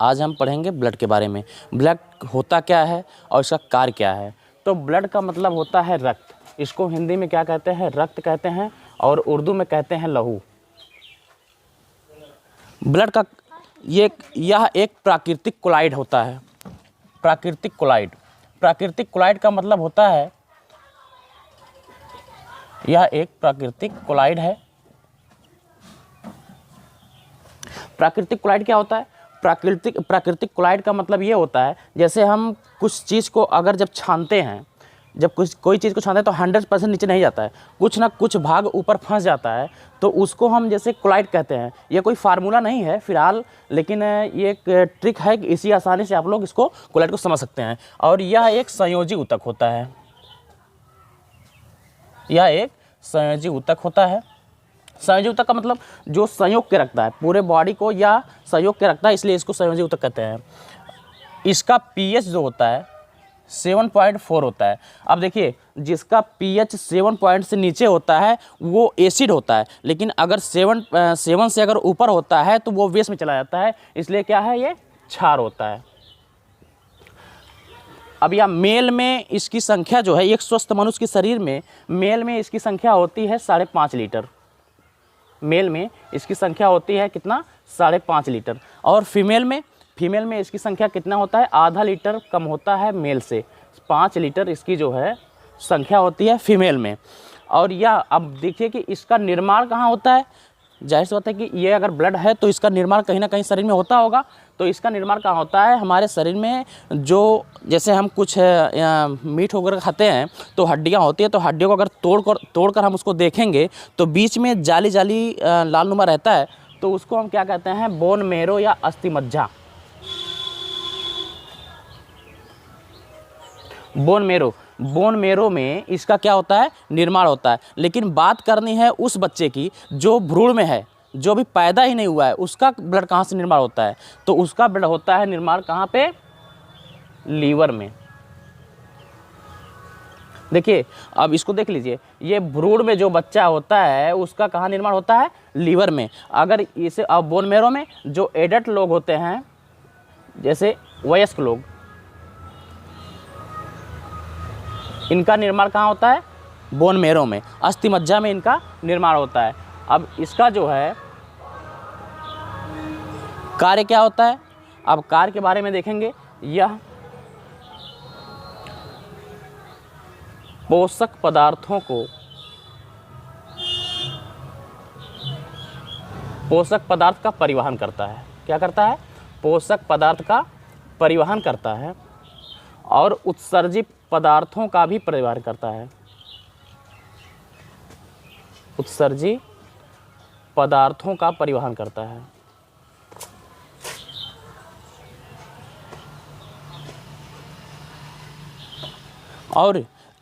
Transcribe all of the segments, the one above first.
आज हम पढ़ेंगे ब्लड के बारे में। ब्लड होता क्या है और इसका कार्य क्या है। तो ब्लड का मतलब होता है रक्त। इसको हिंदी में क्या कहते हैं? रक्त कहते हैं और उर्दू में कहते हैं लहू। ब्लड का यह एक प्राकृतिक कोलाइड होता है। प्राकृतिक कोलाइड का मतलब होता है, यह एक प्राकृतिक कोलाइड है। प्राकृतिक कोलाइड क्या होता है? प्राकृतिक कोलाइड का मतलब ये होता है, जैसे हम कुछ चीज़ को अगर जब छानते हैं, जब कोई चीज़ को छानते हैं तो 100% नीचे नहीं जाता है, कुछ ना कुछ भाग ऊपर फंस जाता है, तो उसको हम जैसे कोलाइड कहते हैं। ये कोई फार्मूला नहीं है फिलहाल, लेकिन ये एक ट्रिक है कि इसी आसानी से आप लोग इसको कोलाइड को समझ सकते हैं। और यह एक संयोजी ऊतक होता है। यह एक संयोजी ऊतक होता है। संयोजी ऊतक का मतलब जो संयोग के रखता है पूरे बॉडी को, या संयोग के रखता है, इसलिए इसको संयोजी ऊतक कहते हैं। इसका पीएच जो होता है 7.4 होता है। अब देखिए, जिसका पीएच 7 पॉइंट से नीचे होता है वो एसिड होता है, लेकिन अगर 7 से अगर ऊपर होता है तो वो बेस में चला जाता है, इसलिए क्या है, ये क्षार होता है। अब यह मेल में इसकी संख्या जो है, एक स्वस्थ मनुष्य के शरीर में मेल में इसकी संख्या होती है 5.5 लीटर। मेल में इसकी संख्या होती है कितना? 5.5 लीटर। और फीमेल में इसकी संख्या कितना होता है? आधा लीटर कम होता है मेल से। 5 लीटर इसकी जो है संख्या होती है फीमेल में। और यह अब देखिए कि इसका निर्माण कहाँ होता है। जाहिर सी बात है कि ये अगर ब्लड है तो इसका निर्माण कहीं ना कहीं शरीर में होता होगा। तो इसका निर्माण कहाँ होता है? हमारे शरीर में जो, जैसे हम कुछ मीट वगैरह खाते हैं तो हड्डियाँ होती है, तो हड्डियों को अगर तोड़कर हम उसको देखेंगे तो बीच में जाली लाल नुमा रहता है, तो उसको हम क्या कहते हैं? बोन मेरो या अस्थि मज्जा। बोन मेरो में इसका क्या होता है? निर्माण होता है। लेकिन बात करनी है उस बच्चे की जो भ्रूण में है, जो भी पैदा ही नहीं हुआ है, उसका ब्लड कहाँ से निर्माण होता है? तो उसका ब्लड होता है निर्माण कहाँ पे? लीवर में। देखिए, अब इसको देख लीजिए, ये भ्रूण में जो बच्चा होता है उसका कहाँ निर्माण होता है? लीवर में। अगर इसे अब बोन मेरो में जो एडल्ट लोग होते हैं, जैसे वयस्क लोग, इनका निर्माण कहाँ होता है? बोन मेरो में, अस्थि मज्जा में इनका निर्माण होता है। अब इसका जो है कार्य क्या होता है? अब कार्य के बारे में देखेंगे। यह पोषक पदार्थों को, पोषक पदार्थ का परिवहन करता है। क्या करता है? पोषक पदार्थ का परिवहन करता है और उत्सर्जित पदार्थों का भी परिवहन करता है। उत्सर्जित पदार्थों का परिवहन करता है।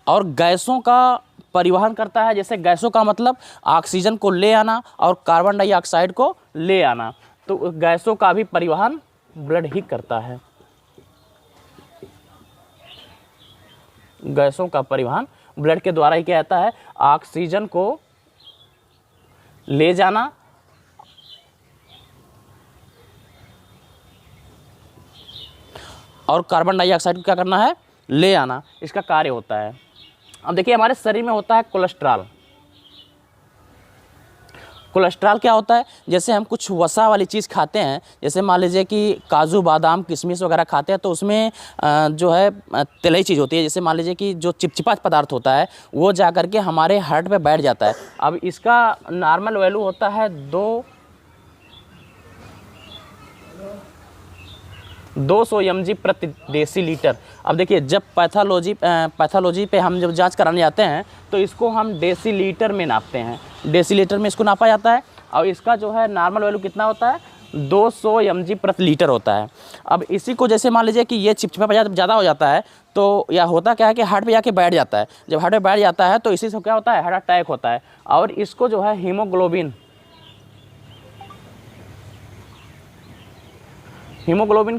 और गैसों का परिवहन करता है। जैसे गैसों का मतलब ऑक्सीजन को ले आना और कार्बन डाइऑक्साइड को ले आना, तो गैसों का भी परिवहन ब्लड ही करता है। गैसों का परिवहन ब्लड के द्वारा ही किया जाता है। ऑक्सीजन को ले जाना और कार्बन डाइऑक्साइड को क्या करना है? ले आना, इसका कार्य होता है। अब देखिए, हमारे शरीर में होता है कोलेस्ट्रॉल। कोलेस्ट्रॉल क्या होता है? जैसे हम कुछ वसा वाली चीज़ खाते हैं, जैसे मान लीजिए कि काजू बादाम किशमिश वगैरह खाते हैं, तो उसमें जो है तली चीज़ होती है। जैसे मान लीजिए कि जो चिपचिपा पदार्थ होता है वो जा कर के हमारे हार्ट पे बैठ जाता है। अब इसका नॉर्मल वैल्यू होता है 200 mg प्रति डेसीलीटर। अब देखिए, जब पैथोलॉजी पे हम जब जांच कराने जाते हैं तो इसको हम डेसीलीटर में नापते हैं। डेसीलीटर में इसको नापा जाता है और इसका जो है नॉर्मल वैल्यू कितना होता है? 200 mg प्रति लीटर होता है। अब इसी को जैसे मान लीजिए कि ये चिपचिपा ज़्यादा हो जाता है, तो यह होता क्या है कि हार्ट पे जाके बैठ जाता है। जब हार्ट पे बैठ जाता है तो इसी से क्या होता है? हार्ट अटैक होता है। और इसको जो है हीमोग्लोबिन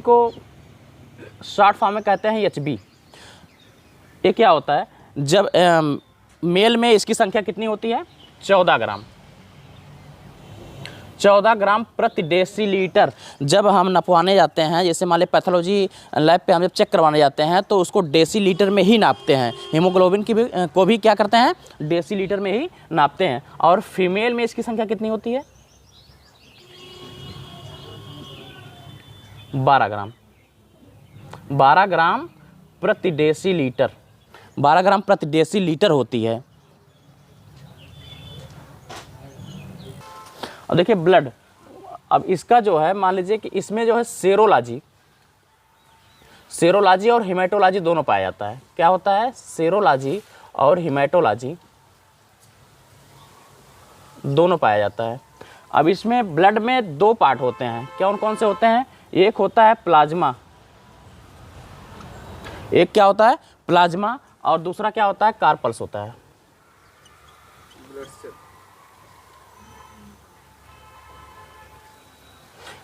को शॉर्ट फॉर्म में कहते हैं HB। ये क्या होता है? जब मेल में इसकी संख्या कितनी होती है? 14 ग्राम। 14 ग्राम प्रति डेसीलीटर। जब हम नपवाने जाते हैं, जैसे मान लें पैथोलॉजी लैब पे हम जब चेक करवाने जाते हैं तो उसको डेसीलीटर में ही नापते हैं। हीमोग्लोबिन की भी को भी क्या करते हैं, डेसीलीटर में ही नापते हैं। और फीमेल में इसकी संख्या कितनी होती है, 12 ग्राम। 12 ग्राम प्रति डेसीलीटर, 12 ग्राम प्रति डेसीलीटर होती है। अब देखिए ब्लड, अब इसका जो है मान लीजिए कि इसमें जो है सेरोलॉजी और हेमेटोलॉजी दोनों पाया जाता है। क्या होता है, सेरोलॉजी और हेमेटोलॉजी दोनों पाया जाता है। अब इसमें ब्लड में 2 पार्ट होते हैं, कौन कौन से होते हैं, एक होता है प्लाज्मा, एक क्या होता है प्लाज्मा, और दूसरा क्या होता है कार्पल्स होता है।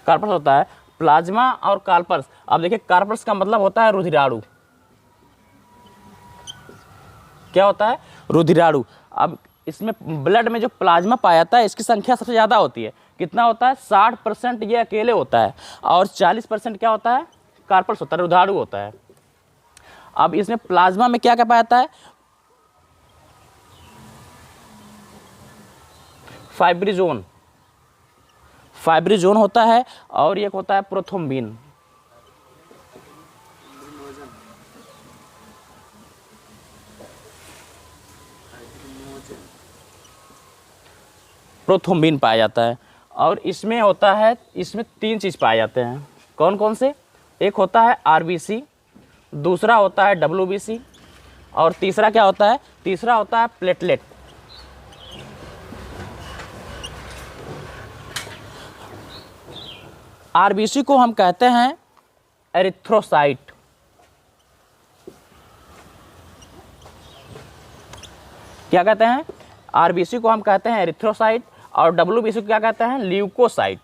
कार्पल्स होता है, प्लाज्मा और कार्पल्स। अब देखिए कार्पल्स का मतलब होता है रुधिराणु। क्या होता है, रुधिराणु। अब इसमें ब्लड में जो प्लाज्मा पाया जाता है इसकी संख्या सबसे ज़्यादा होती है। कितना होता है, 60% ये अकेले होता है और 40% क्या होता है, कार्पल्स होता है, रुधिराणु होता है। अब इसमें प्लाज्मा में क्या क्या पाया जाता है, फाइब्रिजोन होता है, और एक होता है प्रोथ्रोम्बिन। प्रोथ्रोम्बिन पाया जाता है। और इसमें होता है, इसमें 3 चीज़ पाए जाते हैं। कौन कौन से, एक होता है आरबीसी, दूसरा होता है डब्ल्यूबीसी, और तीसरा क्या होता है, तीसरा होता है प्लेटलेट। आरबीसी को हम कहते हैं एरिथ्रोसाइट। क्या कहते हैं, आरबीसी को हम कहते हैं एरिथ्रोसाइट, और डब्ल्यूबीसी को क्या कहते हैं, ल्यूकोसाइट।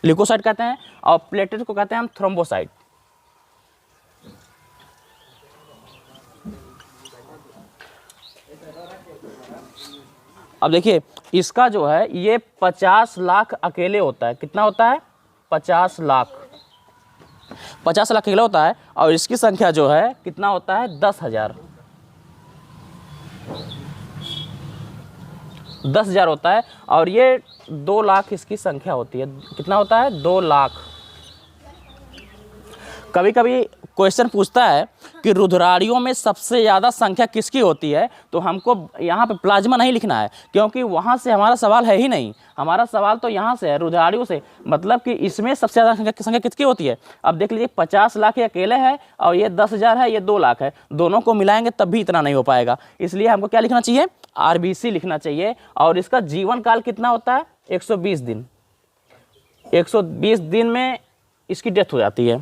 ल्यूकोसाइट कहते हैं, और प्लेटलेट को कहते हैं हम थ्रोम्बोसाइट। अब देखिए इसका जो है ये 50 लाख अकेले होता है। कितना होता है, 50 लाख, 50 लाख अकेले होता है। और इसकी संख्या जो है कितना होता है, 10,000, 10,000 होता है। और ये 2 लाख इसकी संख्या होती है। कितना होता है, 2 लाख। कभी कभी क्वेश्चन पूछता है कि रुधिराणुओं में सबसे ज़्यादा संख्या किसकी होती है, तो हमको यहाँ पे प्लाज्मा नहीं लिखना है, क्योंकि वहाँ से हमारा सवाल है ही नहीं। हमारा सवाल तो यहाँ से है, रुधिराणुओं से, मतलब कि इसमें सबसे ज़्यादा संख्या किसकी होती है। अब देख लीजिए 50 लाख ये अकेले है, और ये 10,000 है, ये 2 लाख है। दोनों को मिलाएंगे तब भी इतना नहीं हो पाएगा। इसलिए हमको क्या लिखना चाहिए, आरबीसी लिखना चाहिए। और इसका जीवन काल कितना होता है, 120 दिन। 120 दिन में इसकी डेथ हो जाती है।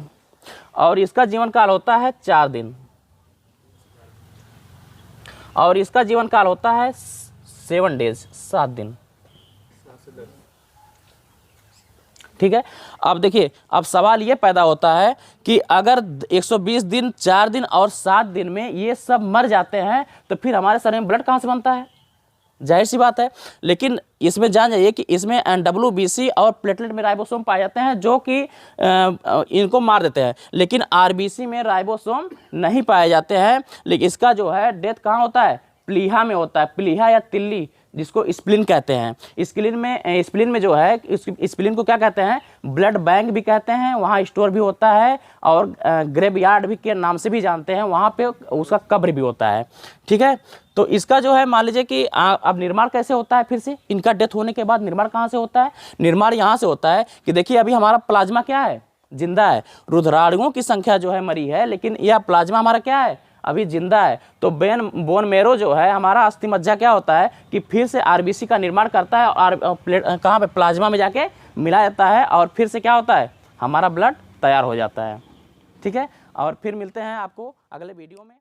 और इसका जीवन काल होता है 4 दिन, और इसका जीवन काल होता है 7 डेज, 7 दिन। ठीक है। अब देखिए, अब सवाल ये पैदा होता है कि अगर 120 दिन, 4 दिन और 7 दिन में ये सब मर जाते हैं तो फिर हमारे शरीर में ब्लड कहाँ से बनता है, जाहिर सी बात है। लेकिन इसमें जान जाइए कि इसमें डब्ल्यूबीसी और प्लेटलेट में राइबोसोम पाए जाते हैं जो कि इनको मार देते हैं, लेकिन आरबीसी में राइबोसोम नहीं पाए जाते हैं। लेकिन इसका जो है डेथ कहाँ होता है, प्लीहा में होता है, प्लीहा या तिल्ली, जिसको स्प्लीन कहते हैं। स्प्लीन में जो है, स्प्लीन को क्या कहते हैं, ब्लड बैंक भी कहते हैं, वहाँ स्टोर भी होता है, और ग्रेवयार्ड भी के नाम से भी जानते हैं, वहाँ पे उसका कब्र भी होता है। ठीक है। तो इसका जो है मान लीजिए कि अब निर्माण कैसे होता है, फिर से इनका डेथ होने के बाद निर्माण कहाँ से होता है, निर्माण यहाँ से होता है कि देखिए अभी हमारा प्लाज्मा क्या है, जिंदा है। रुधिराणुओं की संख्या जो है मरी है, लेकिन यह प्लाज्मा हमारा क्या है, अभी जिंदा है। तो बोन मेरो जो है हमारा अस्थि मज्जा क्या होता है कि फिर से आरबीसी का निर्माण करता है, और कहाँ पे, प्लाज्मा में जाके मिला जाता है, और फिर से क्या होता है, हमारा ब्लड तैयार हो जाता है। ठीक है। और फिर मिलते हैं आपको अगले वीडियो में।